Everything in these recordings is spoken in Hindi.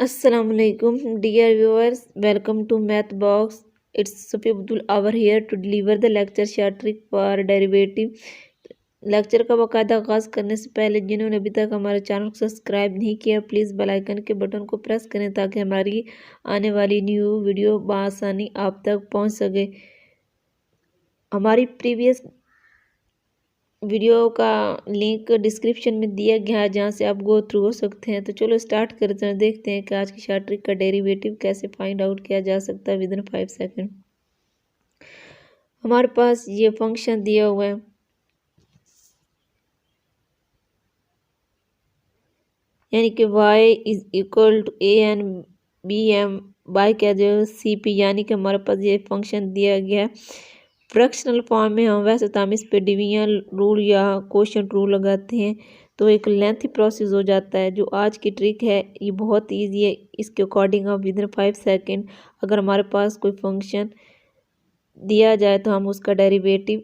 Assalamualaikum, dear viewers. Welcome to Math Box. It's Sufi Abdul Hour here to deliver the lecture short trick for derivative. Lecture का बाकायदा आगाज़ करने से पहले जिन्होंने अभी तक हमारे चैनल को सब्सक्राइब नहीं किया, प्लीज़ बेल आइकन के बटन को प्रेस करें ताकि हमारी आने वाली न्यू वीडियो बआसानी आप तक पहुंच सके। हमारी प्रीवियस वीडियो का लिंक डिस्क्रिप्शन में दिया गया है जहाँ से आप गो थ्रू हो सकते हैं। तो चलो स्टार्ट करते हैं, देखते हैं कि आज की शॉर्ट ट्रिक का डेरिवेटिव कैसे फाइंड आउट किया जा सकता है विद इन 5 सेकंड। हमारे पास ये फंक्शन दिया हुआ है, यानी कि y is equal to A N B M by क्या जो सी पी, यानी कि हमारे पास ये फंक्शन दिया गया है फ्रैक्शनल फॉर्म में। हम वैसे तो हम इस पे डिवीजन रूल या कोशेंट रूल लगाते हैं तो एक लेंथी प्रोसेस हो जाता है। जो आज की ट्रिक है ये बहुत इजी है, इसके अकॉर्डिंग आप विद इन 5 सेकंड अगर हमारे पास कोई फंक्शन दिया जाए तो हम उसका डेरिवेटिव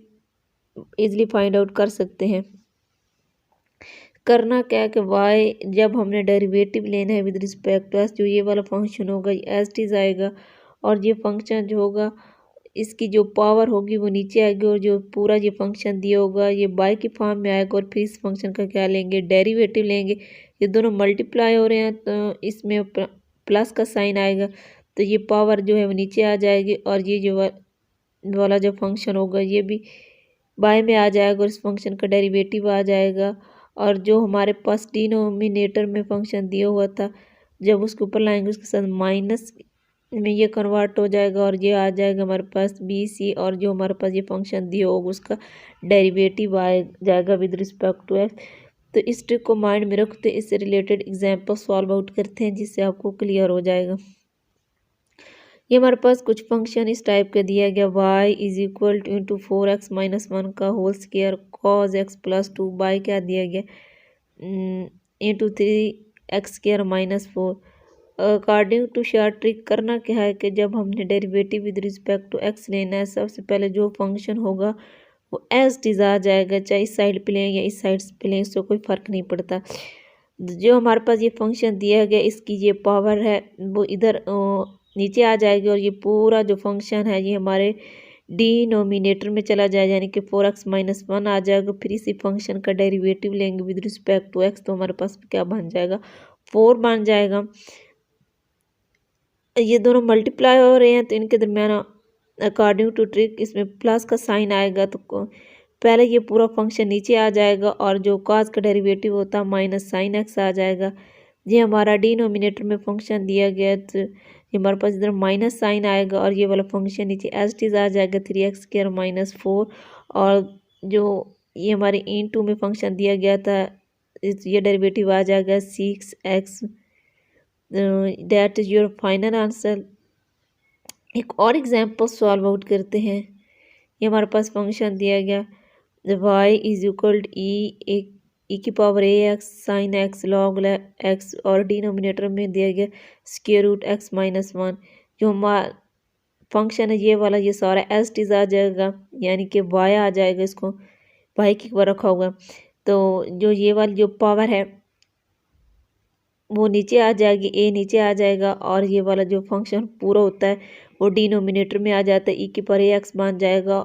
इजीली फाइंड आउट कर सकते हैं। करना क्या है कि y जब हमने डेरिवेटिव लेना है विद रिस्पेक्ट टू s, जो ये वाला फंक्शन होगा ये एज टीज आएगा और ये फंक्शन जो होगा इसकी जो पावर होगी वो नीचे आएगी और जो पूरा ये फंक्शन दिया होगा ये बाय की फॉर्म में आएगा। और फिर इस फंक्शन का क्या लेंगे, डेरिवेटिव लेंगे। ये दोनों मल्टीप्लाई हो रहे हैं तो इसमें प्लस का साइन आएगा तो ये पावर जो है वो नीचे आ जाएगी और ये जो वाला जो फंक्शन होगा ये भी बाय में आ जाएगा और इस फंक्शन का डेरिवेटिव आ जाएगा। और जो हमारे पास डिनोमिनेटर में फंक्शन दिया हुआ था जब उसके ऊपर लाएंगे उसके साथ माइनस में ये कन्वर्ट हो जाएगा और ये आ जाएगा हमारे पास बी सी, और जो हमारे पास ये फंक्शन दिया होगा उसका डेरिवेटिव आ जाएगा विद रिस्पेक्ट टू एक्स। तो इस ट्रिक को माइंड में रखते इससे रिलेटेड एग्जाम्पल सॉल्व आउट करते हैं जिससे आपको क्लियर हो जाएगा। ये हमारे पास कुछ फंक्शन इस टाइप का दिया गया, y is equal to into 4x minus 1 का whole square cos x plus 2 by क्या दिया गया into 3x square minus 4। According to short trick करना क्या है कि जब हमने derivative with respect to x लेना है सबसे पहले जो फंक्शन होगा वो एज इट इज आ जाएगा, चाहे इस साइड पे लें या इस साइड पे लें, इससे कोई फ़र्क नहीं पड़ता। जो हमारे पास ये फंक्शन दिया गया इसकी ये पावर है वो इधर नीचे आ जाएगी और ये पूरा जो फंक्शन है ये हमारे डिनोमिनेटर में चला जाएगा, यानी कि 4x माइनस 1 आ जाएगा। फिर इसी फंक्शन का डेरिवेटिव लेंगे विद रिस्पेक्ट टू x तो हमारे पास क्या बन जाएगा, 4 बन जाएगा। ये दोनों मल्टीप्लाई हो रहे हैं तो इनके दरमियान अकॉर्डिंग टू ट्रिक इसमें प्लस का साइन आएगा तो पहले ये पूरा फंक्शन नीचे आ जाएगा और जो cos का डेरिवेटिव होता है माइनस साइन एक्स आ जाएगा। ये हमारा डिनोमिनेटर में फंक्शन दिया गया तो ये हमारे पास इधर माइनस साइन आएगा और ये वाला फंक्शन नीचे एज इट इज आ जाएगा 3x स्क्वायर माइनस 4। और जो ये हमारे इन में फंक्शन दिया गया था ये डेरिवेटिव आ जाएगा 6x। That is your final answer. एक और एग्जांपल सॉल्व आउट करते हैं। ये हमारे पास फंक्शन दिया गया y is equal to e की power a x sine x log x और डिनोमिनेटर में दिया गया स्क्वायर रूट एक्स माइनस 1। जो हमारा फंक्शन है ये वाला ये सारा एज इट इज आ जाएगा, यानी कि y आ जाएगा, इसको y की ऊपर रखा हुआ। तो जो ये वाली जो पावर है वो नीचे आ जाएगी, ए नीचे आ जाएगा और ये वाला जो फंक्शन पूरा होता है वो डिनोमिनेटर में आ जाता है, ई की पर ए एक्स बन जाएगा।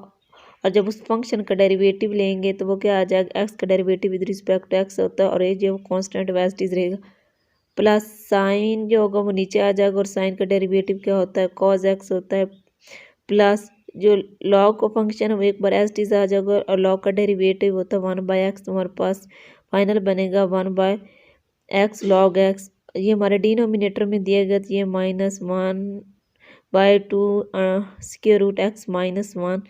और जब उस फंक्शन का डेरिवेटिव लेंगे तो वो क्या आ जाएगा, एक्स का derivative with respect to x होता है और ये जो कांस्टेंट वेस्ट इज रहेगा। प्लस साइन जो होगा वो नीचे आ जाएगा और साइन का डेरिवेटिव क्या होता है, कॉज एक्स होता है। प्लस जो लॉग का फंक्शन है वो एक बार एज इज आ जाएगा और लॉग का डेरिवेटिव होता है 1/x। हमारे पास फाइनल बनेगा 1/x log x। ये हमारे डिनोमिनेटर में दिया गया ये -1/2 square root x minus 1।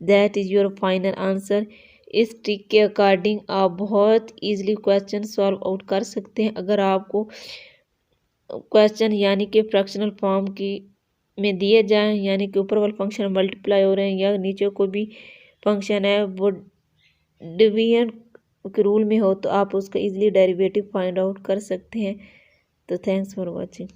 That is your final answer. इस ट्रिक के अकॉर्डिंग आप बहुत इजीली क्वेश्चन सॉल्व आउट कर सकते हैं। अगर आपको क्वेश्चन यानी कि फ्रैक्शनल फॉर्म की में दिए जाएं, यानी कि ऊपर वाले फंक्शन मल्टीप्लाई हो रहे हैं या नीचे कोई भी फंक्शन है वो डिवीजन के रूल में हो तो आप उसका इजीली डेरिवेटिव फाइंड आउट कर सकते हैं। तो थैंक्स फॉर वॉचिंग।